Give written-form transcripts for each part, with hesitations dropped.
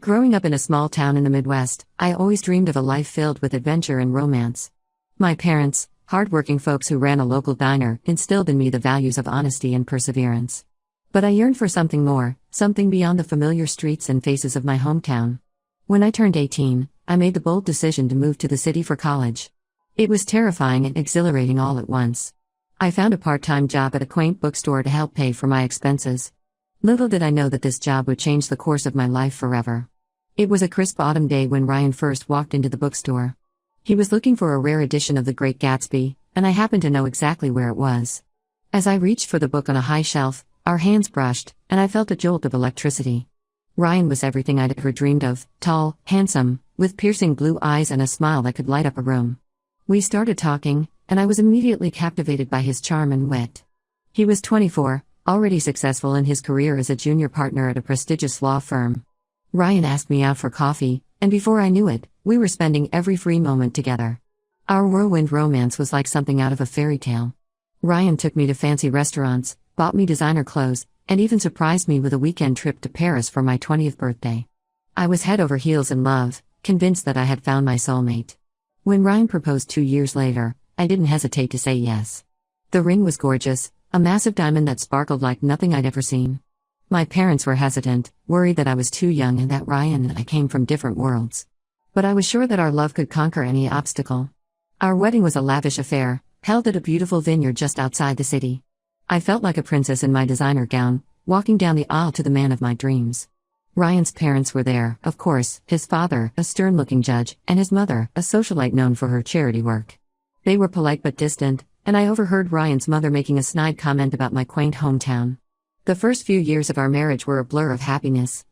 Growing up in a small town in the Midwest, I always dreamed of a life filled with adventure and romance. My parents, hardworking folks who ran a local diner, instilled in me the values of honesty and perseverance. But I yearned for something more, something beyond the familiar streets and faces of my hometown. When I turned 18, I made the bold decision to move to the city for college. It was terrifying and exhilarating all at once. I found a part-time job at a quaint bookstore to help pay for my expenses. Little did I know that this job would change the course of my life forever. It was a crisp autumn day when Ryan first walked into the bookstore. He was looking for a rare edition of The Great Gatsby, and I happened to know exactly where it was. As I reached for the book on a high shelf, our hands brushed, and I felt a jolt of electricity. Ryan was everything I'd ever dreamed of: tall, handsome, with piercing blue eyes and a smile that could light up a room. We started talking, and I was immediately captivated by his charm and wit. He was 24, already successful in his career as a junior partner at a prestigious law firm. Ryan asked me out for coffee, and before I knew it, we were spending every free moment together. Our whirlwind romance was like something out of a fairy tale. Ryan took me to fancy restaurants, bought me designer clothes, and even surprised me with a weekend trip to Paris for my 20th birthday. I was head over heels in love, convinced that I had found my soulmate. When Ryan proposed 2 years later, I didn't hesitate to say yes. The ring was gorgeous, a massive diamond that sparkled like nothing I'd ever seen. My parents were hesitant, worried that I was too young and that Ryan and I came from different worlds. But I was sure that our love could conquer any obstacle. Our wedding was a lavish affair, held at a beautiful vineyard just outside the city. I felt like a princess in my designer gown, walking down the aisle to the man of my dreams. Ryan's parents were there, of course, his father, a stern-looking judge, and his mother, a socialite known for her charity work. They were polite but distant, and I overheard Ryan's mother making a snide comment about my quaint hometown. The first few years of our marriage were a blur of happiness.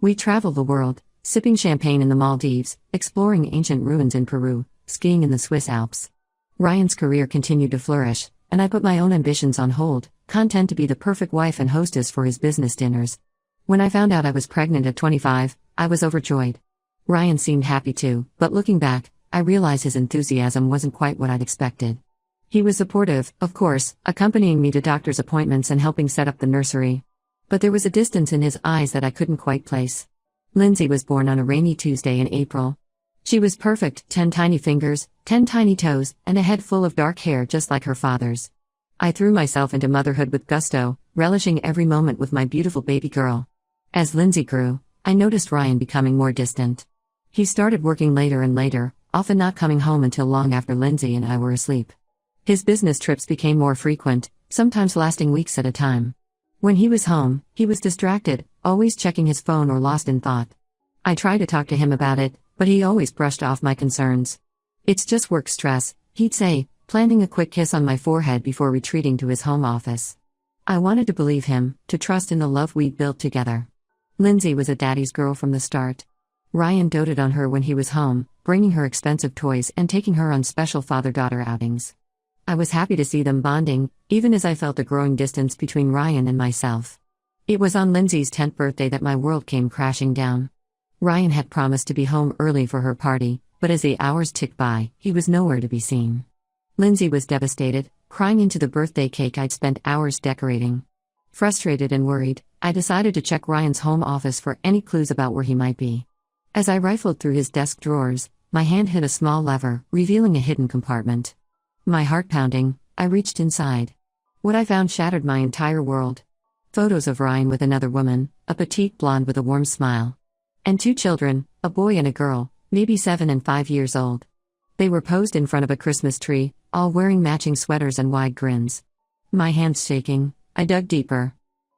We traveled the world, sipping champagne in the Maldives, exploring ancient ruins in Peru, skiing in the Swiss Alps. Ryan's career continued to flourish, and I put my own ambitions on hold, content to be the perfect wife and hostess for his business dinners. When I found out I was pregnant at 25, I was overjoyed. Ryan seemed happy too, but looking back, I realized his enthusiasm wasn't quite what I'd expected. He was supportive, of course, accompanying me to doctor's appointments and helping set up the nursery. But there was a distance in his eyes that I couldn't quite place. Lindsay was born on a rainy Tuesday in April. She was perfect, 10 tiny fingers, 10 tiny toes, and a head full of dark hair just like her father's. I threw myself into motherhood with gusto, relishing every moment with my beautiful baby girl. As Lindsay grew, I noticed Ryan becoming more distant. He started working later and later, often not coming home until long after Lindsay and I were asleep. His business trips became more frequent, sometimes lasting weeks at a time. When he was home, he was distracted, always checking his phone or lost in thought. I tried to talk to him about it, but he always brushed off my concerns. "It's just work stress," he'd say, planting a quick kiss on my forehead before retreating to his home office. I wanted to believe him, to trust in the love we'd built together. Lindsay was a daddy's girl from the start. Ryan doted on her when he was home, bringing her expensive toys and taking her on special father-daughter outings. I was happy to see them bonding, even as I felt a growing distance between Ryan and myself. It was on Lindsay's 10th birthday that my world came crashing down. Ryan had promised to be home early for her party, but as the hours ticked by, he was nowhere to be seen. Lindsay was devastated, crying into the birthday cake I'd spent hours decorating. Frustrated and worried, I decided to check Ryan's home office for any clues about where he might be. As I rifled through his desk drawers, my hand hit a small lever, revealing a hidden compartment. My heart pounding, I reached inside. What I found shattered my entire world. Photos of Ryan with another woman, a petite blonde with a warm smile. And 2 children, a boy and a girl, maybe 7 and 5 years old. They were posed in front of a Christmas tree, all wearing matching sweaters and wide grins. My hands shaking, I dug deeper.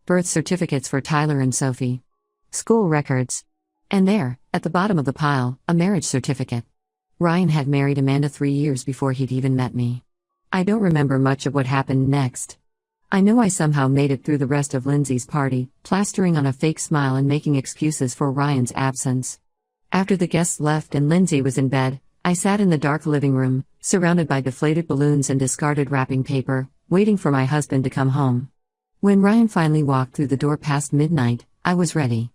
Birth certificates for Tyler and Sophie. School records. And there, at the bottom of the pile, a marriage certificate. Ryan had married Amanda 3 years before he'd even met me. I don't remember much of what happened next. I know I somehow made it through the rest of Lindsay's party, plastering on a fake smile and making excuses for Ryan's absence. After the guests left and Lindsay was in bed, I sat in the dark living room, surrounded by deflated balloons and discarded wrapping paper, waiting for my husband to come home. When Ryan finally walked through the door past midnight, I was ready.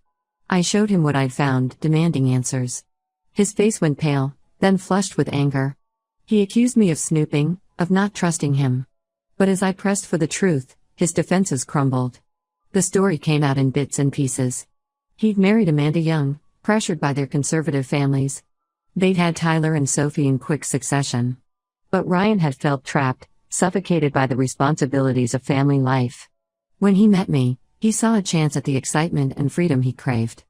I showed him what I'd found, demanding answers. His face went pale, then flushed with anger. He accused me of snooping, of not trusting him. But as I pressed for the truth, his defenses crumbled. The story came out in bits and pieces. He'd married Amanda young, pressured by their conservative families. They'd had Tyler and Sophie in quick succession. But Ryan had felt trapped, suffocated by the responsibilities of family life. When he met me, he saw a chance at the excitement and freedom he craved.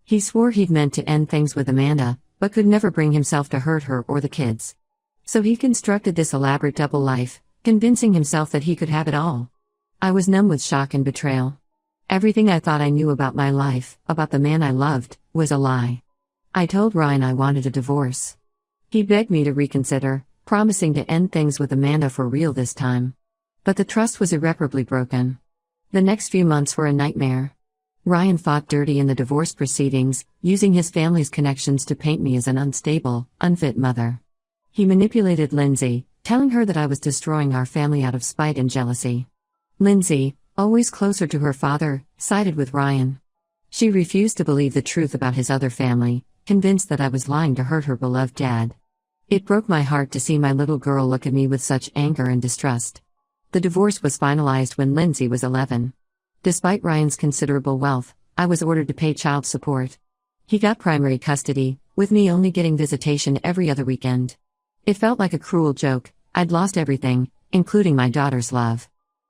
He swore he'd meant to end things with Amanda, but could never bring himself to hurt her or the kids. So he constructed this elaborate double life, convincing himself that he could have it all. I was numb with shock and betrayal. Everything I thought I knew about my life, about the man I loved, was a lie. I told Ryan I wanted a divorce. He begged me to reconsider, promising to end things with Amanda for real this time. But the trust was irreparably broken. The next few months were a nightmare. Ryan fought dirty in the divorce proceedings, using his family's connections to paint me as an unstable, unfit mother. He manipulated Lindsay, telling her that I was destroying our family out of spite and jealousy. Lindsay, always closer to her father, sided with Ryan. She refused to believe the truth about his other family, convinced that I was lying to hurt her beloved dad. It broke my heart to see my little girl look at me with such anger and distrust. The divorce was finalized when Lindsay was 11. Despite Ryan's considerable wealth, I was ordered to pay child support. He got primary custody, with me only getting visitation every other weekend. It felt like a cruel joke. I'd lost everything, including my daughter's love.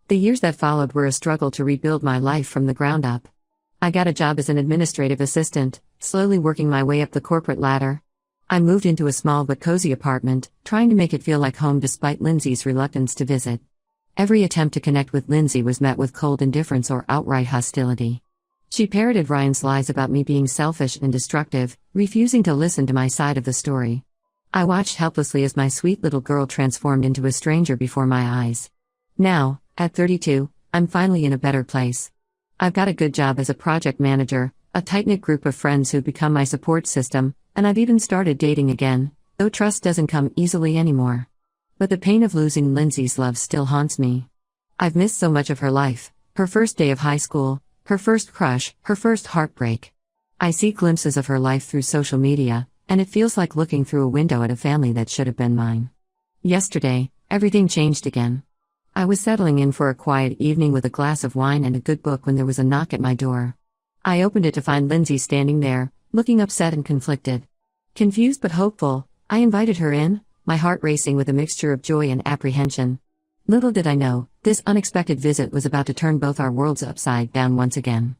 The years that followed were a struggle to rebuild my life from the ground up. I got a job as an administrative assistant, slowly working my way up the corporate ladder. I moved into a small but cozy apartment, trying to make it feel like home despite Lindsay's reluctance to visit. Every attempt to connect with Lindsay was met with cold indifference or outright hostility. She parroted Ryan's lies about me being selfish and destructive, refusing to listen to my side of the story. I watched helplessly as my sweet little girl transformed into a stranger before my eyes. Now, at 32, I'm finally in a better place. I've got a good job as a project manager, a tight-knit group of friends who've become my support system, and I've even started dating again, though trust doesn't come easily anymore. But the pain of losing Lindsay's love still haunts me. I've missed so much of her life, her first day of high school, her first crush, her first heartbreak. I see glimpses of her life through social media, and it feels like looking through a window at a family that should have been mine. Yesterday, everything changed again. I was settling in for a quiet evening with a glass of wine and a good book when there was a knock at my door. I opened it to find Lindsay standing there, looking upset and conflicted. Confused but hopeful, I invited her in, my heart racing with a mixture of joy and apprehension. Little did I know, this unexpected visit was about to turn both our worlds upside down once again.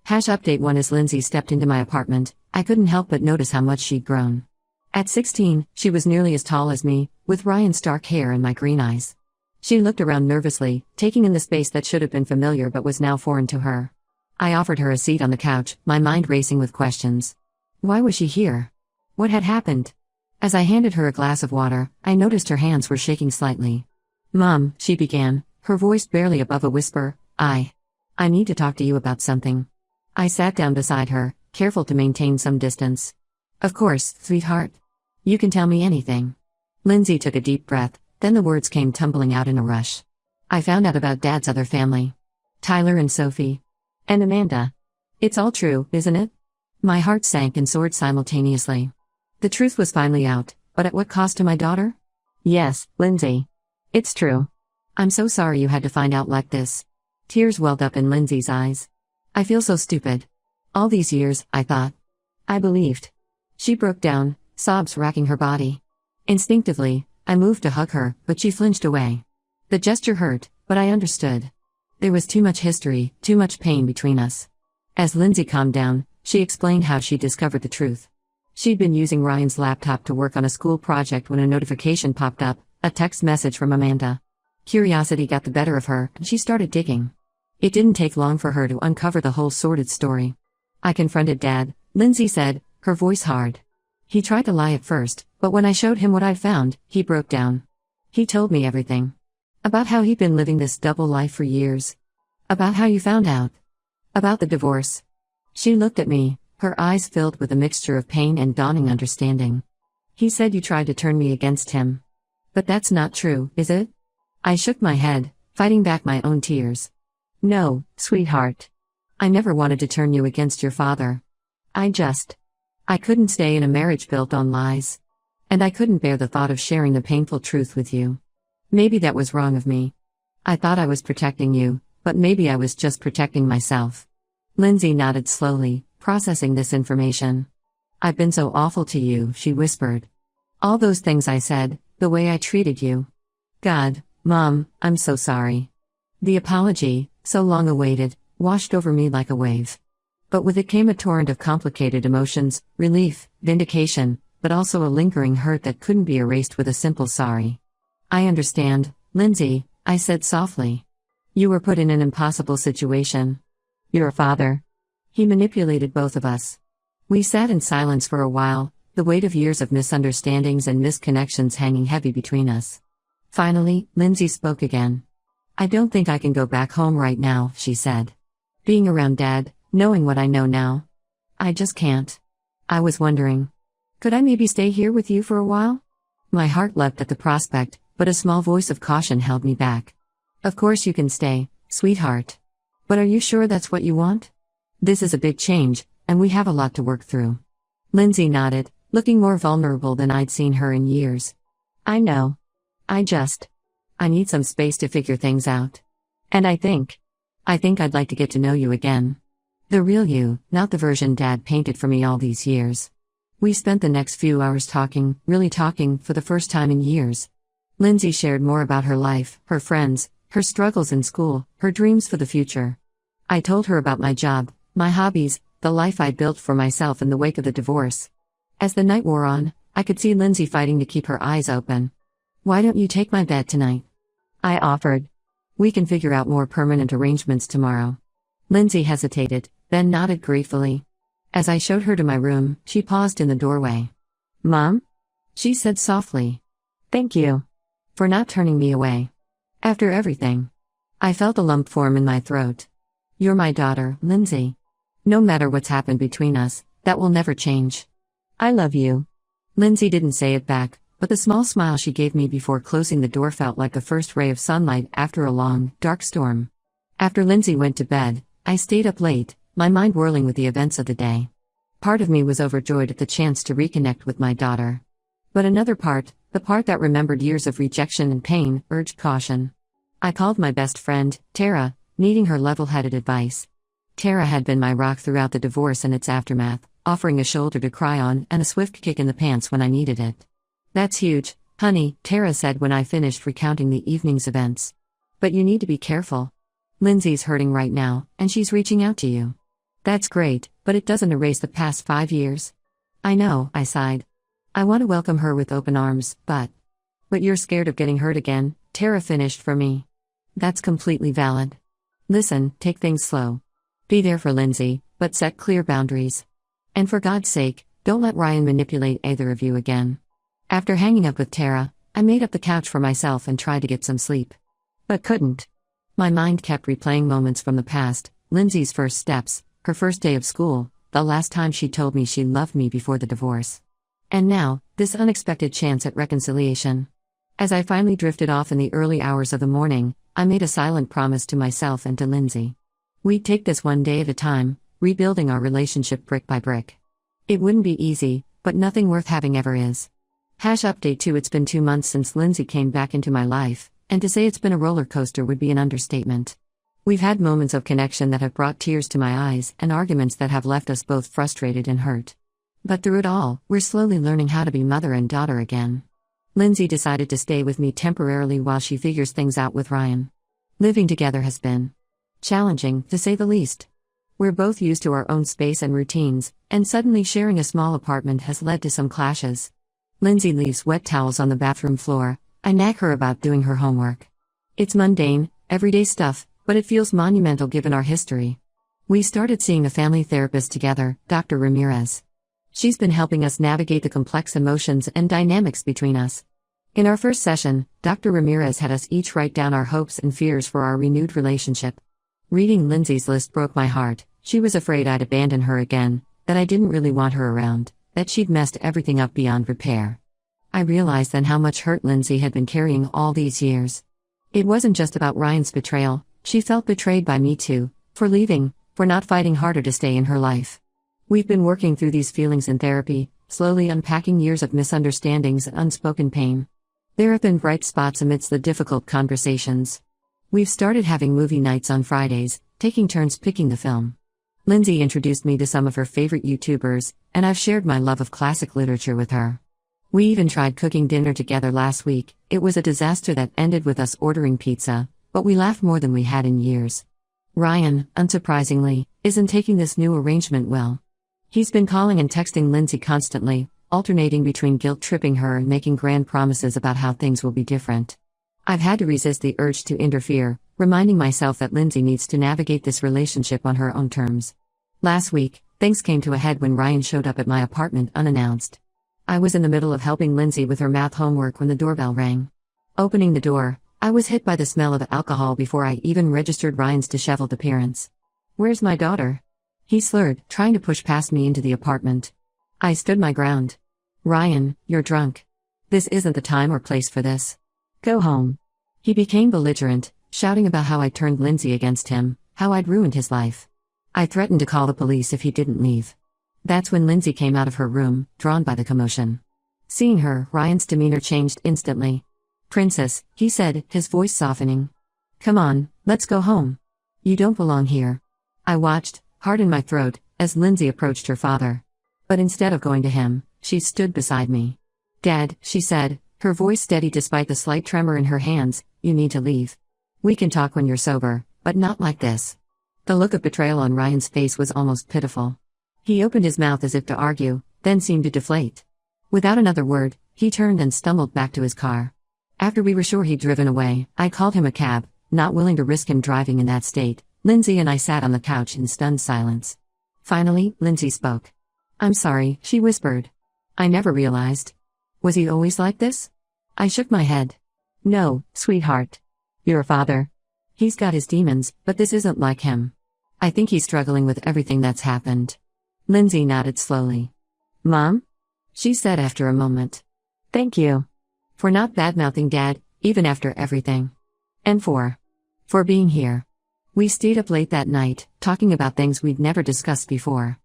Update 1 As Lindsay stepped into my apartment, I couldn't help but notice how much she'd grown. At 16, she was nearly as tall as me, with Ryan's dark hair and my green eyes. She looked around nervously, taking in the space that should have been familiar but was now foreign to her. I offered her a seat on the couch, my mind racing with questions. Why was she here? What had happened? As I handed her a glass of water, I noticed her hands were shaking slightly. "Mom," she began, her voice barely above a whisper, I need to talk to you about something." I sat down beside her, careful to maintain some distance. "Of course, sweetheart. You can tell me anything." Lindsay took a deep breath, then the words came tumbling out in a rush. "I found out about Dad's other family. Tyler and Sophie. And Amanda. It's all true, isn't it?" My heart sank and soared simultaneously. The truth was finally out, but at what cost to my daughter? "Yes, Lindsay. It's true. I'm so sorry you had to find out like this." Tears welled up in Lindsay's eyes. "I feel so stupid. All these years, I thought. I believed." She broke down, sobs racking her body. Instinctively, I moved to hug her, but she flinched away. The gesture hurt, but I understood. There was too much history, too much pain between us. As Lindsay calmed down, she explained how she discovered the truth. She'd been using Ryan's laptop to work on a school project when a notification popped up, a text message from Amanda. Curiosity got the better of her, and she started digging. It didn't take long for her to uncover the whole sordid story. "I confronted Dad," Lindsay said, her voice hard. "He tried to lie at first, but when I showed him what I'd found, he broke down. He told me everything. About how he'd been living this double life for years. About how you found out. About the divorce." She looked at me, her eyes filled with a mixture of pain and dawning understanding. "He said you tried to turn me against him. But that's not true, is it?" I shook my head, fighting back my own tears. "No, sweetheart. I never wanted to turn you against your father. I couldn't stay in a marriage built on lies. And I couldn't bear the thought of sharing the painful truth with you. Maybe that was wrong of me. I thought I was protecting you, but maybe I was just protecting myself." Lindsay nodded slowly, processing this information. I've been so awful to you, she whispered. All those things I said, the way I treated you. God, Mom, I'm so sorry. The apology, so long awaited, washed over me like a wave. But with it came a torrent of complicated emotions, relief, vindication, but also a lingering hurt that couldn't be erased with a simple sorry. I understand, Lindsay, I said softly. You were put in an impossible situation. You're a father. He manipulated both of us. We sat in silence for a while, the weight of years of misunderstandings and misconnections hanging heavy between us. Finally, Lindsay spoke again. I don't think I can go back home right now, she said. Being around Dad, knowing what I know now. I just can't. I was wondering. Could I maybe stay here with you for a while? My heart leapt at the prospect, but a small voice of caution held me back. Of course you can stay, sweetheart. But are you sure that's what you want? This is a big change, and we have a lot to work through. Lindsay nodded, looking more vulnerable than I'd seen her in years. I know. I need some space to figure things out. And I think I'd like to get to know you again. The real you, not the version Dad painted for me all these years. We spent the next few hours talking, really talking, for the first time in years. Lindsay shared more about her life, her friends, her struggles in school, her dreams for the future. I told her about my job, my hobbies, the life I'd built for myself in the wake of the divorce. As the night wore on, I could see Lindsay fighting to keep her eyes open. Why don't you take my bed tonight? I offered. We can figure out more permanent arrangements tomorrow. Lindsay hesitated, then nodded gratefully. As I showed her to my room, she paused in the doorway. Mom? She said softly. Thank you. For not turning me away. After everything. I felt a lump form in my throat. You're my daughter, Lindsay. No matter what's happened between us, that will never change. I love you. Lindsay didn't say it back, but the small smile she gave me before closing the door felt like the first ray of sunlight after a long, dark storm. After Lindsay went to bed, I stayed up late, my mind whirling with the events of the day. Part of me was overjoyed at the chance to reconnect with my daughter. But another part, the part that remembered years of rejection and pain, urged caution. I called my best friend, Tara, needing her level-headed advice. Tara had been my rock throughout the divorce and its aftermath, offering a shoulder to cry on and a swift kick in the pants when I needed it. That's huge, honey, Tara said when I finished recounting the evening's events. But you need to be careful. Lindsay's hurting right now, and she's reaching out to you. That's great, but it doesn't erase the past 5 years. I know, I sighed. I want to welcome her with open arms, but you're scared of getting hurt again, Tara finished for me. That's completely valid. Listen, take things slow. Be there for Lindsay, but set clear boundaries. And for God's sake, don't let Ryan manipulate either of you again. After hanging up with Tara, I made up the couch for myself and tried to get some sleep. But couldn't. My mind kept replaying moments from the past, Lindsay's first steps, her first day of school, the last time she told me she loved me before the divorce. And now, this unexpected chance at reconciliation. As I finally drifted off in the early hours of the morning, I made a silent promise to myself and to Lindsay. We'd take this one day at a time, rebuilding our relationship brick by brick. It wouldn't be easy, but nothing worth having ever is. Update 2. It's been 2 months since Lindsay came back into my life, and to say it's been a roller coaster would be an understatement. We've had moments of connection that have brought tears to my eyes and arguments that have left us both frustrated and hurt. But through it all, we're slowly learning how to be mother and daughter again. Lindsay decided to stay with me temporarily while she figures things out with Ryan. Living together has been challenging, to say the least. We're both used to our own space and routines, and suddenly sharing a small apartment has led to some clashes. Lindsay leaves wet towels on the bathroom floor. I nag her about doing her homework. It's mundane, everyday stuff, but it feels monumental given our history. We started seeing a family therapist together, Dr. Ramirez. She's been helping us navigate the complex emotions and dynamics between us. In our first session, Dr. Ramirez had us each write down our hopes and fears for our renewed relationship. Reading Lindsay's list broke my heart. She was afraid I'd abandon her again, that I didn't really want her around, that she'd messed everything up beyond repair. I realized then how much hurt Lindsay had been carrying all these years. It wasn't just about Ryan's betrayal, she felt betrayed by me too, for leaving, for not fighting harder to stay in her life. We've been working through these feelings in therapy, slowly unpacking years of misunderstandings and unspoken pain. There have been bright spots amidst the difficult conversations. We've started having movie nights on Fridays, taking turns picking the film. Lindsay introduced me to some of her favorite YouTubers, and I've shared my love of classic literature with her. We even tried cooking dinner together last week. It was a disaster that ended with us ordering pizza, but we laughed more than we had in years. Ryan, unsurprisingly, isn't taking this new arrangement well. He's been calling and texting Lindsay constantly, alternating between guilt-tripping her and making grand promises about how things will be different. I've had to resist the urge to interfere, reminding myself that Lindsay needs to navigate this relationship on her own terms. Last week, things came to a head when Ryan showed up at my apartment unannounced. I was in the middle of helping Lindsay with her math homework when the doorbell rang. Opening the door, I was hit by the smell of alcohol before I even registered Ryan's disheveled appearance. "Where's my daughter?" he slurred, trying to push past me into the apartment. I stood my ground. "Ryan, you're drunk. This isn't the time or place for this. Go home." He became belligerent, shouting about how I'd turned Lindsay against him, how I'd ruined his life. I threatened to call the police if he didn't leave. That's when Lindsay came out of her room, drawn by the commotion. Seeing her, Ryan's demeanor changed instantly. "Princess," he said, his voice softening. "Come on, let's go home. You don't belong here." I watched, heart in my throat, as Lindsay approached her father. But instead of going to him, she stood beside me. "Dad," she said, her voice steady despite the slight tremor in her hands, "you need to leave. We can talk when you're sober, but not like this." The look of betrayal on Ryan's face was almost pitiful. He opened his mouth as if to argue, then seemed to deflate. Without another word, he turned and stumbled back to his car. After we were sure he'd driven away, I called him a cab, not willing to risk him driving in that state. Lindsay and I sat on the couch in stunned silence. Finally, Lindsay spoke. "I'm sorry," she whispered. "I never realized. Was he always like this?" I shook my head. "No, sweetheart. Your father. He's got his demons, but this isn't like him. I think he's struggling with everything that's happened." Lindsay nodded slowly. "Mom?" she said after a moment. "Thank you. For not badmouthing Dad, even after everything. And for being here." We stayed up late that night, talking about things we'd never discussed before.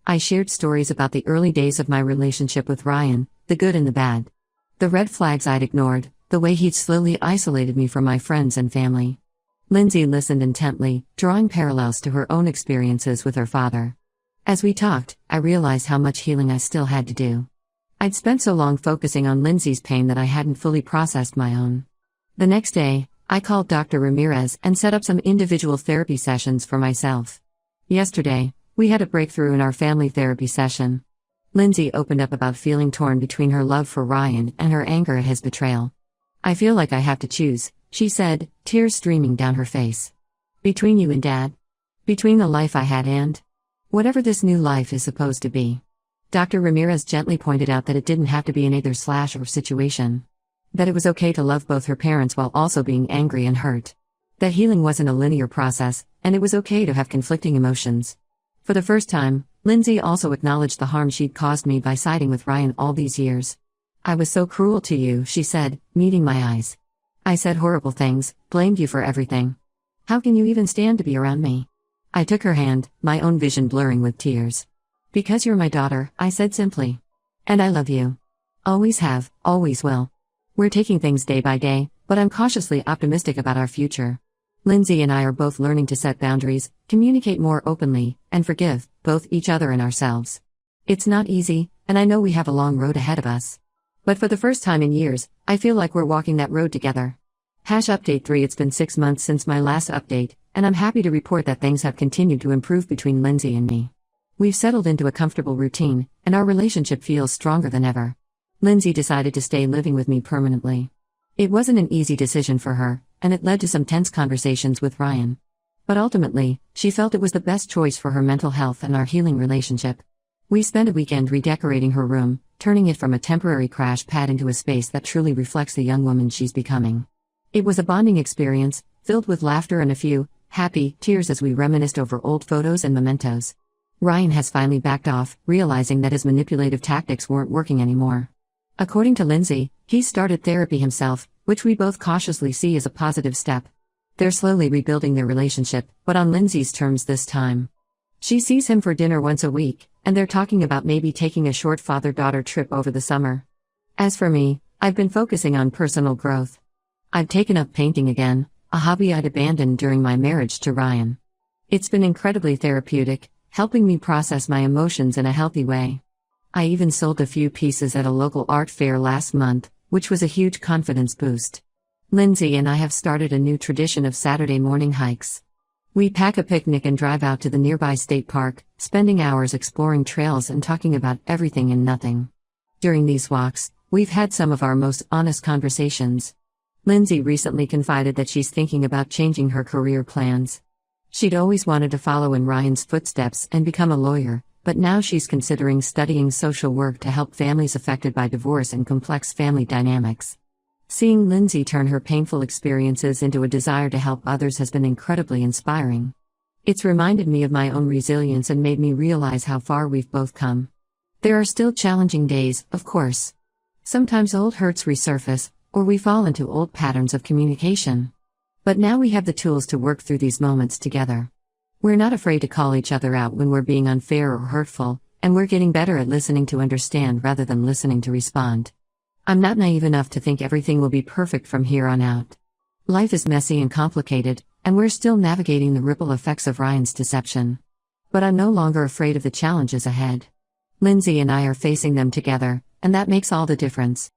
I shared stories about the early days of my relationship with Ryan, the good and the bad. The red flags I'd ignored, the way he'd slowly isolated me from my friends and family. Lindsay listened intently, drawing parallels to her own experiences with her father. As we talked, I realized how much healing I still had to do. I'd spent so long focusing on Lindsay's pain that I hadn't fully processed my own. The next day, I called Dr. Ramirez and set up some individual therapy sessions for myself. Yesterday, we had a breakthrough in our family therapy session. Lindsay opened up about feeling torn between her love for Ryan and her anger at his betrayal. "I feel like I have to choose," she said, tears streaming down her face. "Between you and Dad. Between the life I had and whatever this new life is supposed to be." Dr. Ramirez gently pointed out that it didn't have to be an either/or situation. That it was okay to love both her parents while also being angry and hurt. That healing wasn't a linear process, and it was okay to have conflicting emotions. For the first time, Lindsay also acknowledged the harm she'd caused me by siding with Ryan all these years. "I was so cruel to you," she said, meeting my eyes. "I said horrible things, blamed you for everything. How can you even stand to be around me?" I took her hand, my own vision blurring with tears. "Because you're my daughter," I said simply. "And I love you. Always have, always will. We're taking things day by day, but I'm cautiously optimistic about our future." Lindsay and I are both learning to set boundaries, communicate more openly, and forgive, both each other and ourselves. It's not easy, and I know we have a long road ahead of us. But for the first time in years, I feel like we're walking that road together. Update 3. It's been 6 months since my last update, and I'm happy to report that things have continued to improve between Lindsay and me. We've settled into a comfortable routine, and our relationship feels stronger than ever. Lindsay decided to stay living with me permanently. It wasn't an easy decision for her, and it led to some tense conversations with Ryan. But ultimately, she felt it was the best choice for her mental health and our healing relationship. We spent a weekend redecorating her room, turning it from a temporary crash pad into a space that truly reflects the young woman she's becoming. It was a bonding experience, filled with laughter and a few happy tears as we reminisced over old photos and mementos. Ryan has finally backed off, realizing that his manipulative tactics weren't working anymore. According to Lindsay, he's started therapy himself, which we both cautiously see as a positive step. They're slowly rebuilding their relationship, but on Lindsay's terms this time. She sees him for dinner once a week, and they're talking about maybe taking a short father-daughter trip over the summer. As for me, I've been focusing on personal growth. I've taken up painting again, a hobby I'd abandoned during my marriage to Ryan. It's been incredibly therapeutic, helping me process my emotions in a healthy way. I even sold a few pieces at a local art fair last month, which was a huge confidence boost. Lindsay and I have started a new tradition of Saturday morning hikes. We pack a picnic and drive out to the nearby state park, spending hours exploring trails and talking about everything and nothing. During these walks, we've had some of our most honest conversations. Lindsay recently confided that she's thinking about changing her career plans. She'd always wanted to follow in Ryan's footsteps and become a lawyer, but now she's considering studying social work to help families affected by divorce and complex family dynamics. Seeing Lindsay turn her painful experiences into a desire to help others has been incredibly inspiring. It's reminded me of my own resilience and made me realize how far we've both come. There are still challenging days, of course. Sometimes old hurts resurface, or we fall into old patterns of communication. But now we have the tools to work through these moments together. We're not afraid to call each other out when we're being unfair or hurtful, and we're getting better at listening to understand rather than listening to respond. I'm not naive enough to think everything will be perfect from here on out. Life is messy and complicated, and we're still navigating the ripple effects of Ryan's deception. But I'm no longer afraid of the challenges ahead. Lindsay and I are facing them together, and that makes all the difference.